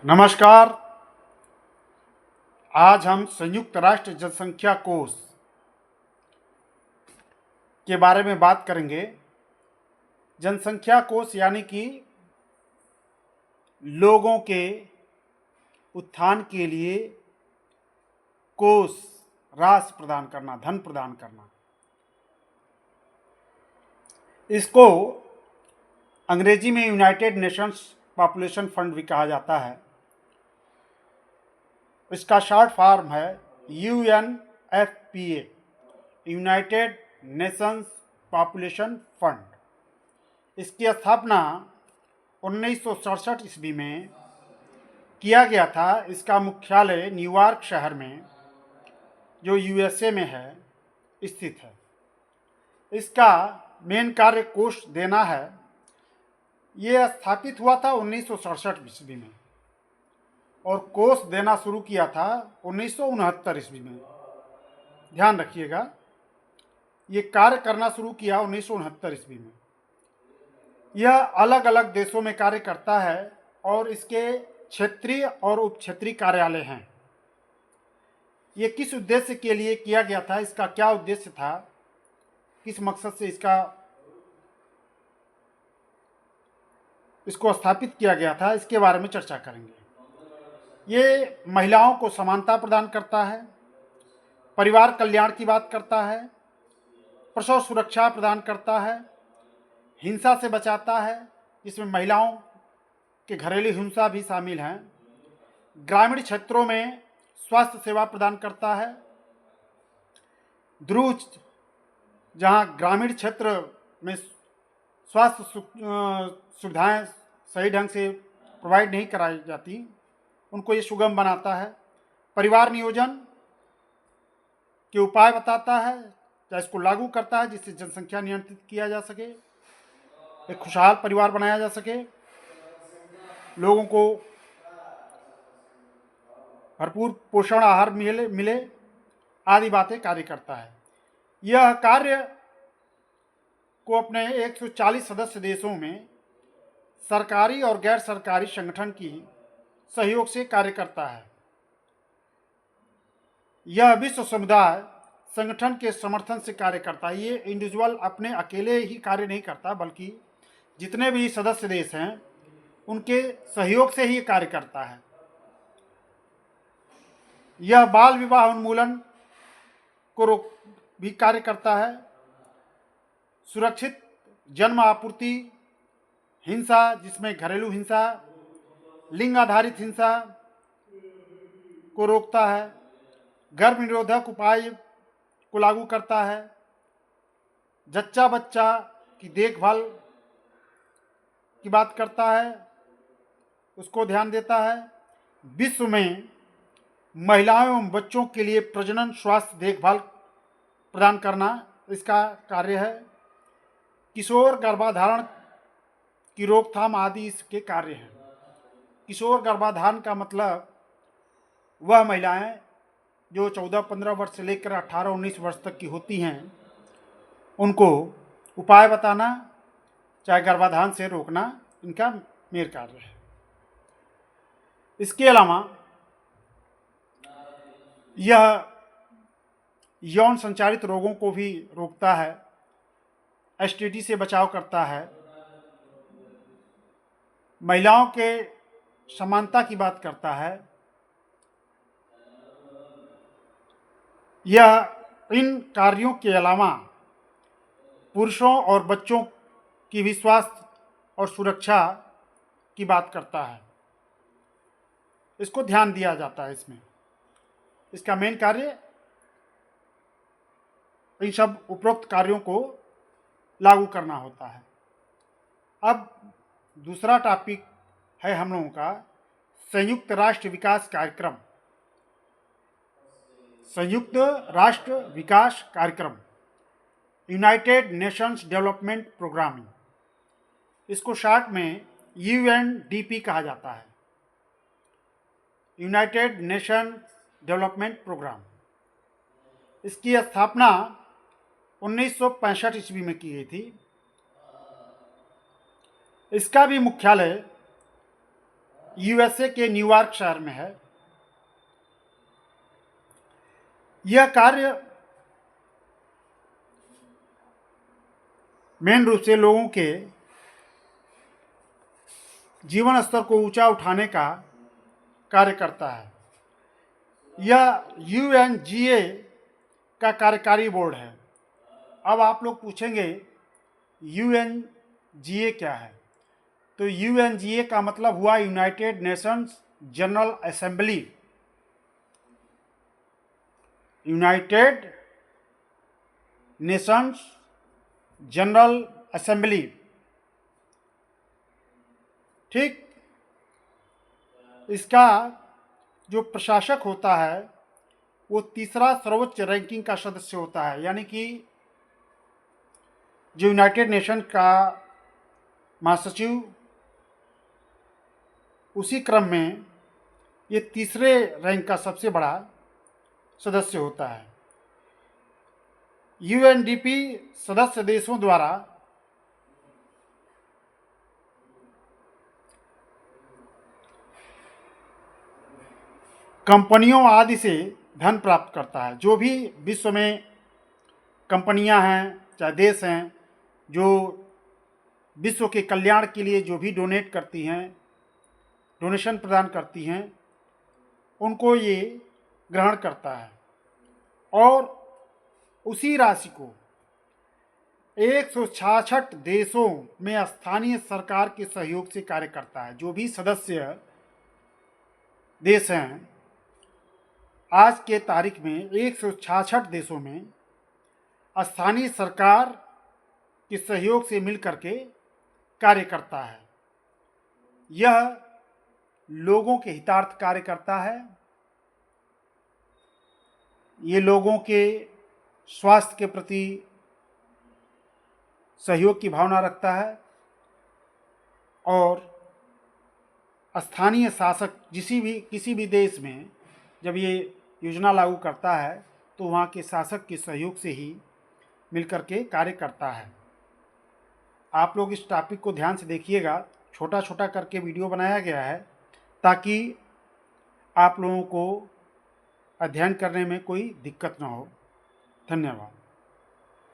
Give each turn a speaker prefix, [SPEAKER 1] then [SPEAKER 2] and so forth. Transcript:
[SPEAKER 1] नमस्कार। आज हम संयुक्त राष्ट्र जनसंख्या कोष के बारे में बात करेंगे। जनसंख्या कोष यानी कि लोगों के उत्थान के लिए कोष, राशि प्रदान करना, धन प्रदान करना। इसको अंग्रेजी में यूनाइटेड नेशंस पॉपुलेशन फंड भी कहा जाता है। इसका शॉर्ट फॉर्म है UNFPA, United Nations population fund. इसकी स्थापना 1967 ईस्वी में किया गया था। इसका मुख्यालय न्यूयॉर्क शहर में, जो USA में है, स्थित है। इसका मेन कार्य कोष देना है। ये स्थापित हुआ था 1967 ईस्वी में और कोष देना शुरू किया था 1969 ईस्वी में। ध्यान रखिएगा, ये कार्य करना शुरू किया 1969 ईस्वी में। यह अलग अलग देशों में कार्य करता है और इसके क्षेत्रीय और उप क्षेत्रीय कार्यालय हैं। ये किस उद्देश्य के लिए किया गया था, इसका क्या उद्देश्य था, किस मकसद से इसको स्थापित किया गया था, इसके बारे में चर्चा करेंगे। ये महिलाओं को समानता प्रदान करता है, परिवार कल्याण की बात करता है, प्रसव सुरक्षा प्रदान करता है, हिंसा से बचाता है, जिसमें महिलाओं के घरेलू हिंसा भी शामिल हैं, ग्रामीण क्षेत्रों में स्वास्थ्य सेवा प्रदान करता है, दूर जहाँ ग्रामीण क्षेत्र में स्वास्थ्य सुविधाएं सही ढंग से प्रोवाइड नहीं कराई जाती, उनको ये सुगम बनाता है, परिवार नियोजन के उपाय बताता है या इसको लागू करता है, जिससे जनसंख्या नियंत्रित किया जा सके, एक खुशहाल परिवार बनाया जा सके, लोगों को भरपूर पोषण आहार मिले आदि बातें कार्य करता है। यह कार्य को अपने 140 सदस्य देशों में सरकारी और गैर सरकारी संगठन की सहयोग से कार्य करता है। यह विश्व समुदाय संगठन के समर्थन से कार्य करता है। ये इंडिविजुअल अपने अकेले ही कार्य नहीं करता, बल्कि जितने भी सदस्य देश हैं उनके सहयोग से ही कार्य करता है। यह बाल विवाह उन्मूलन को रोक भी कार्य करता है, सुरक्षित जन्म आपूर्ति, हिंसा जिसमें घरेलू हिंसा, लिंग आधारित हिंसा को रोकता है, गर्भ निरोधक उपाय को लागू करता है, जच्चा बच्चा की देखभाल की बात करता है, उसको ध्यान देता है, विश्व में महिलाओं एवं बच्चों के लिए प्रजनन स्वास्थ्य देखभाल प्रदान करना इसका कार्य है, किशोर गर्भाधारण की रोकथाम आदि इसके कार्य हैं। किशोर गर्भाधारण का मतलब वह महिलाएं जो 14-15 वर्ष से लेकर 18-19 वर्ष तक की होती हैं, उनको उपाय बताना, चाहे गर्भाधान से रोकना, इनका मेन कार्य है। इसके अलावा यह यौन संचारित रोगों को भी रोकता है, STD से बचाव करता है, महिलाओं के समानता की बात करता है। यह इन कार्यों के अलावा पुरुषों और बच्चों की भी स्वास्थ्य और सुरक्षा की बात करता है। इसको ध्यान दिया जाता है। इसका मेन कार्य इन सब उपरोक्त कार्यों को लागू करना होता है। अब दूसरा टॉपिक है हम लोगों का संयुक्त राष्ट्र विकास कार्यक्रम। संयुक्त राष्ट्र विकास कार्यक्रम, यूनाइटेड नेशंस डेवलपमेंट प्रोग्राम, इसको शॉर्ट में UNDP कहा जाता है, यूनाइटेड नेशन डेवलपमेंट प्रोग्राम। इसकी स्थापना 1965 ईस्वी में की गई थी। इसका भी मुख्यालय यूएसए के न्यूयॉर्क शहर में है। यह कार्य मेन रूप से लोगों के जीवन स्तर को ऊंचा उठाने का कार्य करता है। यह यूएनजीए का कार्यकारी बोर्ड है। अब आप लोग पूछेंगे यूएनजीए क्या है? तो यूएनजीए का मतलब हुआ United Nations general assembly. United Nations general assembly, ठीक। इसका जो प्रशासक होता है वो तीसरा सर्वोच्च रैंकिंग का सदस्य होता है, यानी कि जो यूनाइटेड नेशन का महासचिव, उसी क्रम में ये तीसरे रैंक का सबसे बड़ा सदस्य होता है। यूएनडीपी सदस्य देशों द्वारा कंपनियों आदि से धन प्राप्त करता है। जो भी विश्व में कंपनियां हैं, चाहे देश हैं, जो विश्व के कल्याण के लिए जो भी डोनेट करती हैं, डोनेशन प्रदान करती हैं, उनको ये ग्रहण करता है और उसी राशि को 166 देशों में स्थानीय सरकार के सहयोग से कार्य करता है। जो भी सदस्य देश हैं, आज के तारीख में 166 देशों में स्थानीय सरकार के सहयोग से मिलकर के कार्य करता है। यह लोगों के हितार्थ कार्य करता है। ये लोगों के स्वास्थ्य के प्रति सहयोग की भावना रखता है और स्थानीय शासक किसी भी देश में जब ये योजना लागू करता है तो वहाँ के शासक के सहयोग से ही मिलकर के कार्य करता है। आप लोग इस टॉपिक को ध्यान से देखिएगा। छोटा छोटा करके वीडियो बनाया गया है ताकि आप लोगों को अध्ययन करने में कोई दिक्कत ना हो। धन्यवाद।